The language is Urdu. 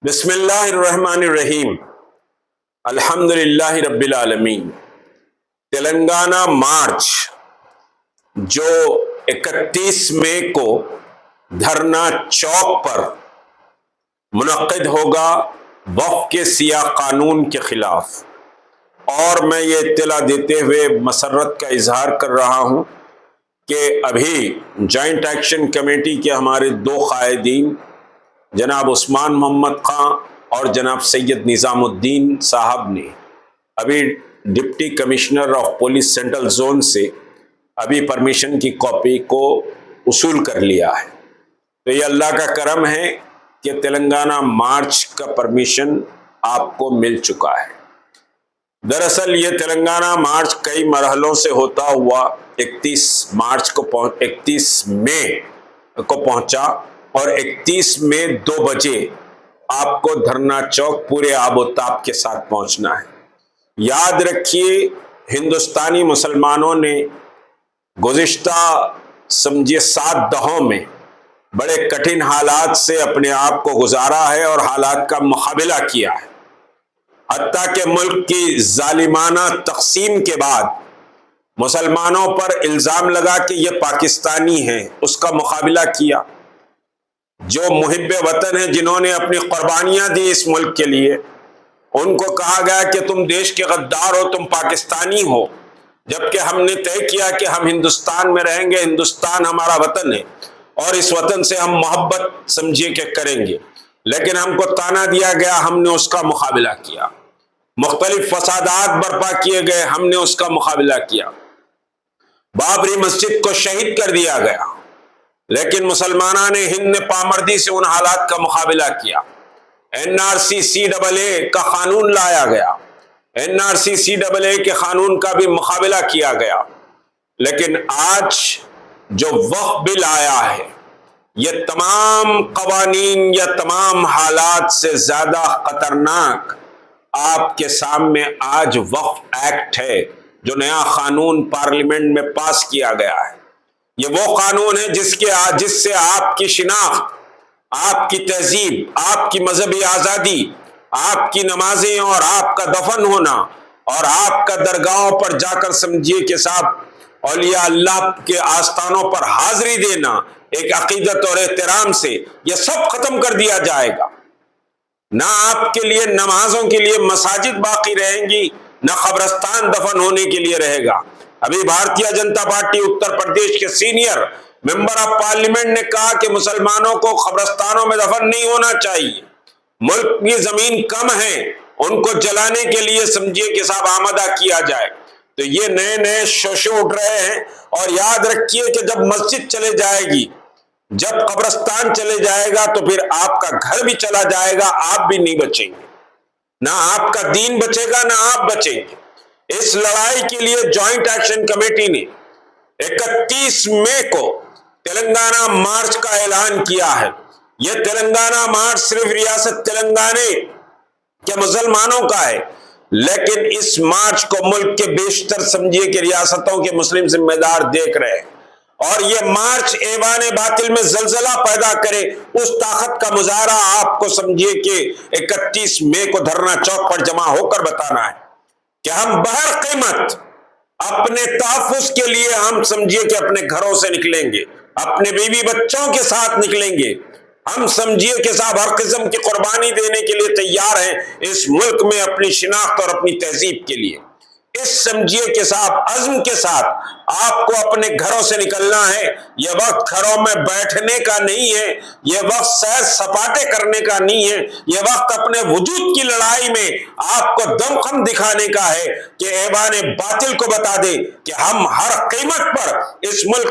بسم اللہ الرحمن الرحیم الحمدللہ رب العالمین۔ تلنگانہ مارچ جو 31 مئی کو دھرنا چوک پر منعقد ہوگا وقف کے سیاہ قانون کے خلاف، اور میں یہ اطلاع دیتے ہوئے مسرت کا اظہار کر رہا ہوں کہ ابھی جوائنٹ ایکشن کمیٹی کے ہمارے دو قائدین جناب عثمان محمد خان اور جناب سید نظام الدین صاحب نے ابھی deputy commissioner of police central zone سے ابھی پرمیشن کی کاپی کو وصول کر لیا ہے۔ تو یہ اللہ کا کرم ہے کہ تلنگانہ مارچ کا پرمیشن آپ کو مل چکا ہے۔ دراصل یہ تلنگانہ مارچ کئی مرحلوں سے ہوتا ہوا 31 مئی کو پہنچا، اور 31 مئی 2 بجے آپ کو دھرنا چوک پورے آب و تاب کے ساتھ پہنچنا ہے۔ یاد رکھیے، ہندوستانی مسلمانوں نے گزشتہ 7 دہوں میں بڑے کٹھن حالات سے اپنے آپ کو گزارا ہے اور حالات کا مقابلہ کیا ہے۔ حتیٰ کہ ملک کی ظالمانہ تقسیم کے بعد مسلمانوں پر الزام لگا کہ یہ پاکستانی ہیں، اس کا مقابلہ کیا۔ جو محب وطن ہیں، جنہوں نے اپنی قربانیاں دی اس ملک کے لیے، ان کو کہا گیا کہ تم دیش کے غدار ہو، تم پاکستانی ہو، جبکہ ہم نے طے کیا کہ ہم ہندوستان میں رہیں گے، ہندوستان ہمارا وطن ہے اور اس وطن سے ہم محبت سمجھیے کہ کریں گے، لیکن ہم کو تانا دیا گیا، ہم نے اس کا مقابلہ کیا۔ مختلف فسادات برپا کیے گئے، ہم نے اس کا مقابلہ کیا۔ بابری مسجد کو شہید کر دیا گیا، لیکن مسلمانوں نے ہند نے پامردی سے ان حالات کا مقابلہ کیا۔ NRC-CAA کا قانون لایا گیا، NRC-CAA کے قانون کا بھی مقابلہ کیا گیا، لیکن آج جو وقف بل آیا ہے، یہ تمام قوانین یا تمام حالات سے زیادہ خطرناک آپ کے سامنے آج وقف ایکٹ ہے، جو نیا قانون پارلیمنٹ میں پاس کیا گیا ہے۔ یہ وہ قانون ہے جس سے آپ کی شناخت، آپ کی تہذیب، آپ کی مذہبی آزادی، آپ کی نمازیں اور آپ کا دفن ہونا اور آپ کا درگاہوں پر جا کر سمجھیے کہ صاحب اولیاء اللہ کے آستانوں پر حاضری دینا ایک عقیدت اور احترام سے، یہ سب ختم کر دیا جائے گا۔ نہ آپ کے لیے نمازوں کے لیے مساجد باقی رہیں گی، نہ قبرستان دفن ہونے کے لیے رہے گا۔ ابھی بھارتیہ جنتا پارٹی اتر پردیش کے سینئر ممبر آف پارلیمنٹ نے کہا کہ مسلمانوں کو قبرستانوں میں دفن نہیں ہونا چاہیے، ملک کی زمین کم ہے، ان کو جلانے کے لیے سمجھیے کہ صاحب آمادہ کیا جائے۔ تو یہ نئے شوشے اٹھ رہے ہیں، اور یاد رکھیے کہ جب مسجد چلے جائے گی، جب قبرستان چلے جائے گا، تو پھر آپ کا گھر بھی چلا جائے گا، آپ بھی نہیں بچیں گے، نہ آپ کا دین بچے گا، نہ آپ بچیں گے۔ اس لڑائی کے لیے جوائنٹ ایکشن کمیٹی نے 31 مئی کو تلنگانہ مارچ کا اعلان کیا ہے۔ یہ تلنگانہ مارچ صرف ریاست تلنگانہ کے مسلمانوں کا ہے، لیکن اس مارچ کو ملک کے بیشتر سمجھیے کہ ریاستوں کے مسلم ذمہ دار دیکھ رہے ہیں، اور یہ مارچ ایوان باطل میں زلزلہ پیدا کرے، اس طاقت کا مظاہرہ آپ کو سمجھیے کہ 31 مئی کو دھرنا چوک پر جمع ہو کر بتانا ہے کہ ہم بہر قیمت اپنے تحفظ کے لیے ہم سمجھیے کہ اپنے گھروں سے نکلیں گے، اپنے بیوی بچوں کے ساتھ نکلیں گے، ہم سمجھیے کہ صاحب ہر قسم کی قربانی دینے کے لیے تیار ہیں اس ملک میں اپنی شناخت اور اپنی تہذیب کے لیے۔ اس سمجھیے کہ صاحب عزم کے ساتھ آپ کو اپنے گھروں سے نکلنا ہے۔ یہ وقت گھروں میں بیٹھنے کا نہیں ہے، یہ وقت سیر سپاٹے کرنے کا نہیں ہے، یہ وقت اپنے وجود کی لڑائی میں آپ کو دمخم دکھانے کا ہے کہ ایوان باطل کو بتا دے کہ ہم ہر قیمت پر اس ملک